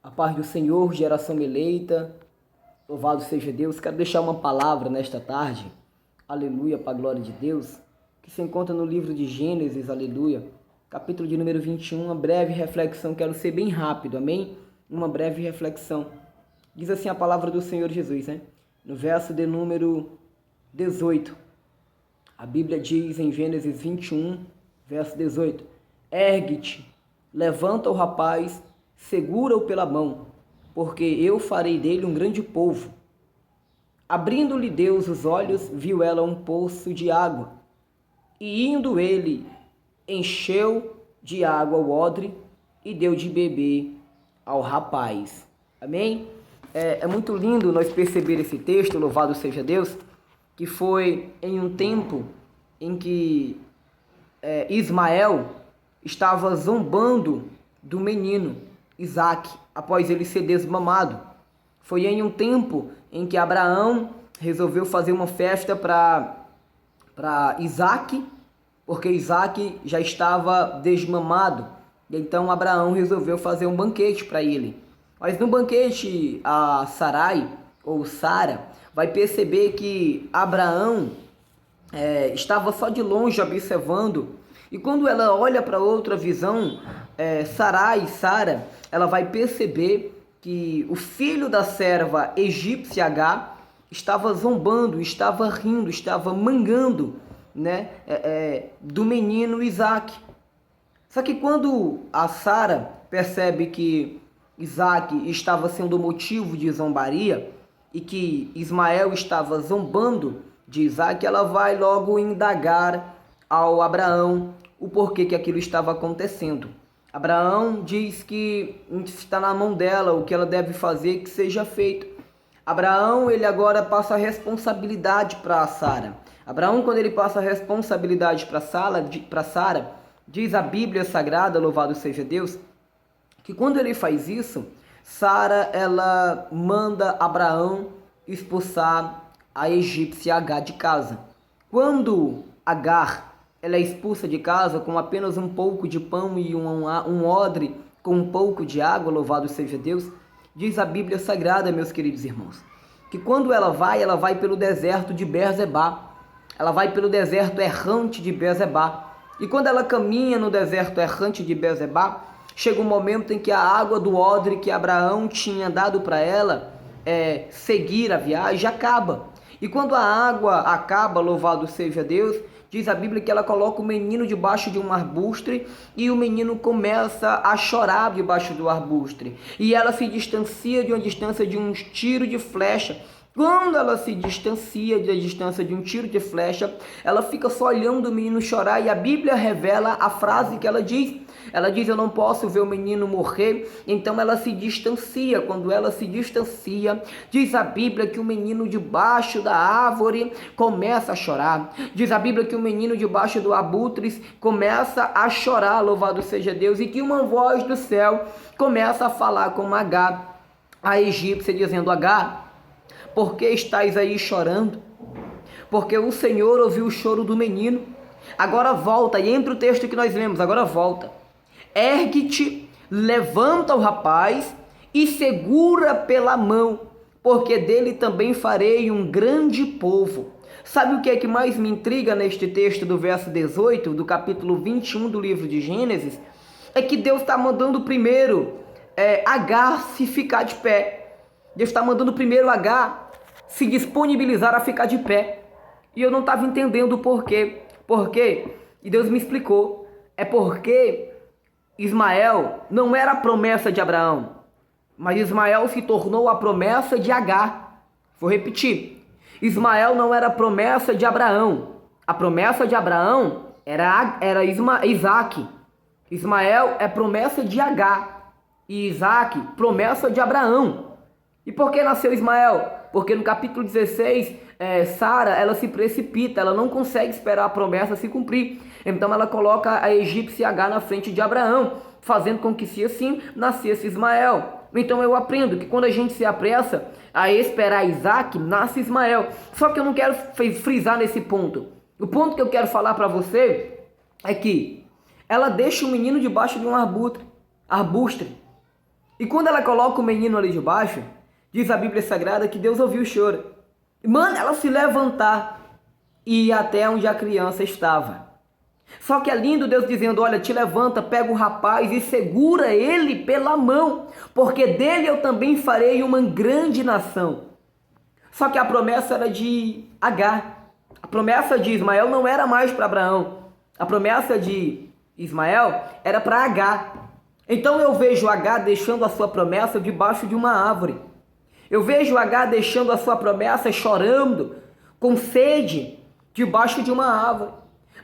A paz do Senhor, geração eleita, louvado seja Deus. Quero deixar uma palavra nesta tarde, aleluia, para a glória de Deus, que se encontra no livro de Gênesis, aleluia, capítulo de número 21, uma breve reflexão, quero ser bem rápido, amém? Uma breve reflexão. Diz assim a palavra do Senhor Jesus, né? No verso de número 18, a Bíblia diz em Gênesis 21, verso 18, ergue-te, levanta o rapaz, segura-o pela mão, porque eu farei dele um grande povo. Abrindo-lhe Deus os olhos, viu ela um poço de água, e indo ele, encheu de água o odre e deu de beber ao rapaz. Amém? É muito lindo nós perceber esse texto, louvado seja Deus, que foi em um tempo em que Ismael estava zombando do menino Isaac, após ele ser desmamado. Foi em um tempo em que Abraão resolveu fazer uma festa para Isaac, porque Isaac já estava desmamado. Então Abraão resolveu fazer um banquete para ele. Mas no banquete, a Sarai, ou Sara, vai perceber que Abraão estava só de longe observando. E quando ela olha para outra visão, Sara, ela vai perceber que o filho da serva egípcia H estava zombando, estava rindo, estava mangando, né, do menino Isaac. Só que quando a Sara percebe que Isaac estava sendo motivo de zombaria e que Ismael estava zombando de Isaac, ela vai logo indagar ao Abraão o porquê que aquilo estava acontecendo. Abraão diz que está na mão dela o que ela deve fazer, que seja feito. Abraão, ele agora passa a responsabilidade para Sara. Abraão, quando ele passa a responsabilidade para Sara, diz a Bíblia Sagrada, louvado seja Deus, que quando ele faz isso, Sara, ela manda Abraão expulsar a egípcia Agar de casa. Quando Agar ela é expulsa de casa com apenas um pouco de pão e um odre com um pouco de água, louvado seja Deus, diz a Bíblia Sagrada, meus queridos irmãos, que quando ela vai pelo deserto de Beerseba, ela vai pelo deserto errante de Beerseba, e quando ela caminha no deserto errante de Beerseba, chega um momento em que a água do odre que Abraão tinha dado para ela seguir a viagem acaba. E quando a água acaba, louvado seja Deus, diz a Bíblia que ela coloca o menino debaixo de um arbusto e o menino começa a chorar debaixo do arbusto. E ela se distancia de uma distância de um tiro de flecha. Quando ela se distancia da distância de um tiro de flecha, ela fica só olhando o menino chorar e a Bíblia revela a frase que ela diz. Ela diz, eu não posso ver o menino morrer, então ela se distancia. Quando ela se distancia, diz a Bíblia que o menino debaixo da árvore começa a chorar. Diz a Bíblia que o menino debaixo do abutres começa a chorar, louvado seja Deus, e que uma voz do céu começa a falar com Agar, a egípcia, dizendo, Agar, por que estás aí chorando? Porque o Senhor ouviu o choro do menino. Agora volta, e entre o texto que nós lemos, agora volta. Ergue-te, levanta o rapaz e segura pela mão, porque dele também farei um grande povo. Sabe o que é que mais me intriga neste texto do verso 18, do capítulo 21 do livro de Gênesis? É que Deus está mandando primeiro Agar se ficar de pé. Deus está mandando primeiro Agar se disponibilizar a ficar de pé. E eu não estava entendendo o porquê. Por quê? E Deus me explicou. É porque Ismael não era a promessa de Abraão, mas Ismael se tornou a promessa de Agar. Vou repetir. Ismael não era a promessa de Abraão. A promessa de Abraão era Isaac. Ismael é promessa de Agar. E Isaac, promessa de Abraão. E por que nasceu Ismael? Porque no capítulo 16, Sara, ela se precipita, ela não consegue esperar a promessa se cumprir. Então ela coloca a egípcia Agar na frente de Abraão, fazendo com que se assim nascesse Ismael. Então eu aprendo que quando a gente se apressa a esperar Isaac, nasce Ismael. Só que eu não quero frisar nesse ponto. O ponto que eu quero falar para você é que ela deixa o menino debaixo de um arbusto. E quando ela coloca o menino ali debaixo, diz a Bíblia Sagrada que Deus ouviu o choro. Manda ela se levantar e ir até onde a criança estava. Só que é lindo Deus dizendo, olha, te levanta, pega o rapaz e segura ele pela mão, porque dele eu também farei uma grande nação. Só que a promessa era de Agar. A promessa de Ismael não era mais para Abraão. A promessa de Ismael era para Agar. Então eu vejo Agar deixando a sua promessa debaixo de uma árvore. Eu vejo Agar deixando a sua promessa chorando, com sede, debaixo de uma árvore.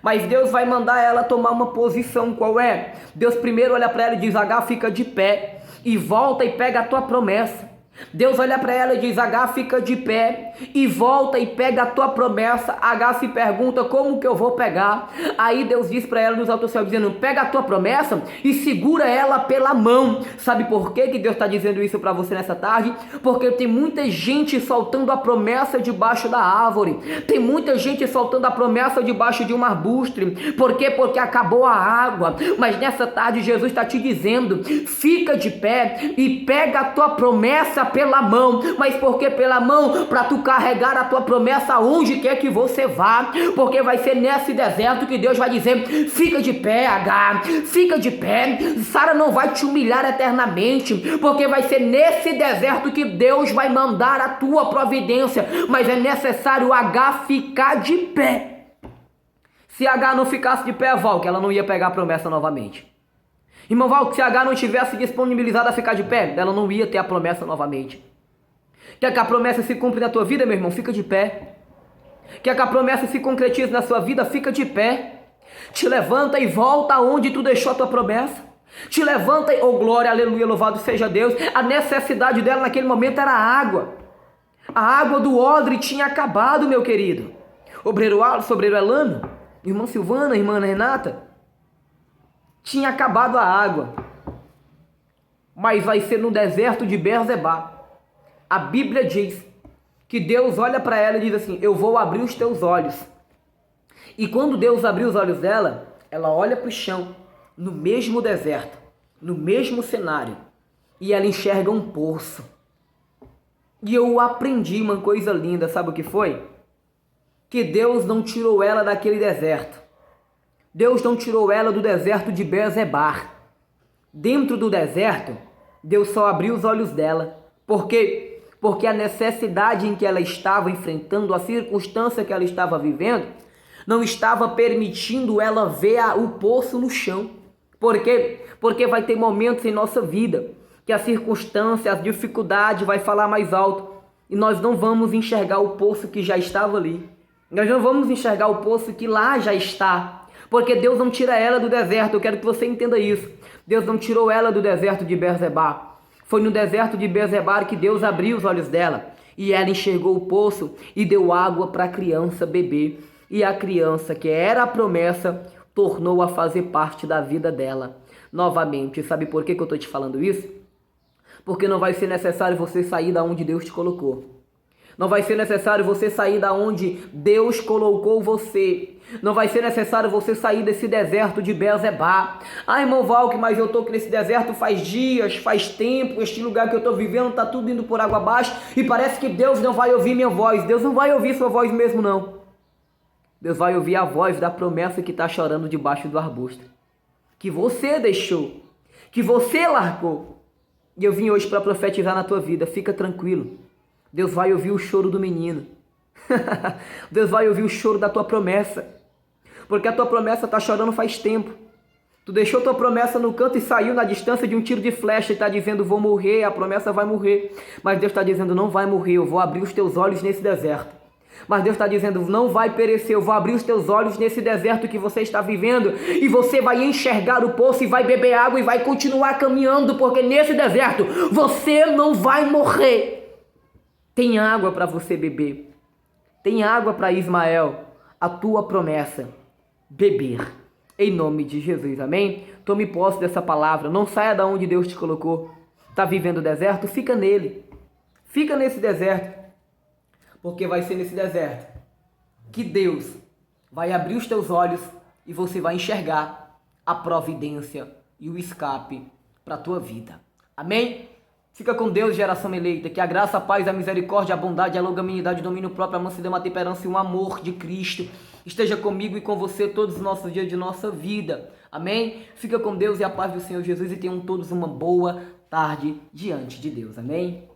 Mas Deus vai mandar ela tomar uma posição, qual é? Deus primeiro olha para ela e diz, Agar, fica de pé e volta e pega a tua promessa. Deus olha para ela e diz, Agar, fica de pé e volta e pega a tua promessa. Agar se pergunta, como que eu vou pegar? Aí Deus diz para ela nos altos céus, dizendo, pega a tua promessa e segura ela pela mão. Sabe por que Deus está dizendo isso para você nessa tarde? Porque tem muita gente soltando a promessa debaixo da árvore. Tem muita gente soltando a promessa debaixo de um arbusto. Por quê? Porque acabou a água. Mas nessa tarde Jesus está te dizendo, fica de pé e pega a tua promessa pela mão. Mas por que pela mão? Para tu carregar a tua promessa onde quer que você vá, porque vai ser nesse deserto que Deus vai dizer, fica de pé, Agar, fica de pé. Sara não vai te humilhar eternamente, porque vai ser nesse deserto que Deus vai mandar a tua providência, mas é necessário Agar ficar de pé. Se Agar não ficasse de pé, Val, que ela não ia pegar a promessa novamente. Irmão Val, se Agar não tivesse disponibilizado a ficar de pé, ela não ia ter a promessa novamente. Quer que a promessa se cumpra na tua vida, meu irmão? Fica de pé. Quer que a promessa se concretize na sua vida? Fica de pé. Te levanta e volta aonde tu deixou a tua promessa. Te levanta e, oh glória, aleluia, louvado seja Deus. A necessidade dela naquele momento era água. A água do odre tinha acabado, meu querido. Obreiro Alisson, obreiro Elano, irmã Silvana, irmã Renata, tinha acabado a água, mas vai ser no deserto de Beerseba. A Bíblia diz que Deus olha para ela e diz assim, eu vou abrir os teus olhos. E quando Deus abriu os olhos dela, ela olha para o chão, no mesmo deserto, no mesmo cenário, e ela enxerga um poço. E eu aprendi uma coisa linda, sabe o que foi? Que Deus não tirou ela daquele deserto. Deus não tirou ela do deserto de Beerseba. Dentro do deserto, Deus só abriu os olhos dela. Por quê? Porque a necessidade em que ela estava enfrentando, a circunstância que ela estava vivendo, não estava permitindo ela ver o poço no chão. Por quê? Porque vai ter momentos em nossa vida que a circunstância, a dificuldade vai falar mais alto e nós não vamos enxergar o poço que já estava ali. Nós não vamos enxergar o poço que lá já está. Porque Deus não tira ela do deserto, eu quero que você entenda isso. Deus não tirou ela do deserto de Beerseba. Foi no deserto de Beerseba que Deus abriu os olhos dela. E ela enxergou o poço e deu água para a criança beber. E a criança, que era a promessa, tornou a fazer parte da vida dela novamente. Sabe por que eu estou te falando isso? Porque não vai ser necessário você sair da onde Deus te colocou. Não vai ser necessário você sair da onde Deus colocou você. Não vai ser necessário você sair desse deserto de Beerseba. Ah, irmão Valk, mas eu estou nesse deserto faz dias, faz tempo. Este lugar que eu estou vivendo está tudo indo por água abaixo. E parece que Deus não vai ouvir minha voz. Deus não vai ouvir sua voz mesmo, não. Deus vai ouvir a voz da promessa que está chorando debaixo do arbusto. Que você deixou. Que você largou. E eu vim hoje para profetizar na tua vida. Fica tranquilo. Deus vai ouvir o choro do menino. Deus vai ouvir o choro da tua promessa. Porque a tua promessa está chorando faz tempo. Tu deixou tua promessa no canto e saiu na distância de um tiro de flecha e está dizendo, vou morrer, a promessa vai morrer. Mas Deus está dizendo, não vai morrer, eu vou abrir os teus olhos nesse deserto. Mas Deus está dizendo, não vai perecer, eu vou abrir os teus olhos nesse deserto que você está vivendo. E você vai enxergar o poço e vai beber água e vai continuar caminhando, porque nesse deserto você não vai morrer. Tem água para você beber. Tem água para Ismael, a tua promessa, beber. Em nome de Jesus, amém? Tome posse dessa palavra. Não saia da onde Deus te colocou. Está vivendo o deserto? Fica nele. Fica nesse deserto. Porque vai ser nesse deserto que Deus vai abrir os teus olhos e você vai enxergar a providência e o escape para a tua vida. Amém? Fica com Deus, geração eleita, que a graça, a paz, a misericórdia, a bondade, a longanimidade, o domínio próprio, a mansidão, a temperança e o amor de Cristo esteja comigo e com você todos os nossos dias de nossa vida. Amém? Fica com Deus e a paz do Senhor Jesus e tenham todos uma boa tarde diante de Deus. Amém?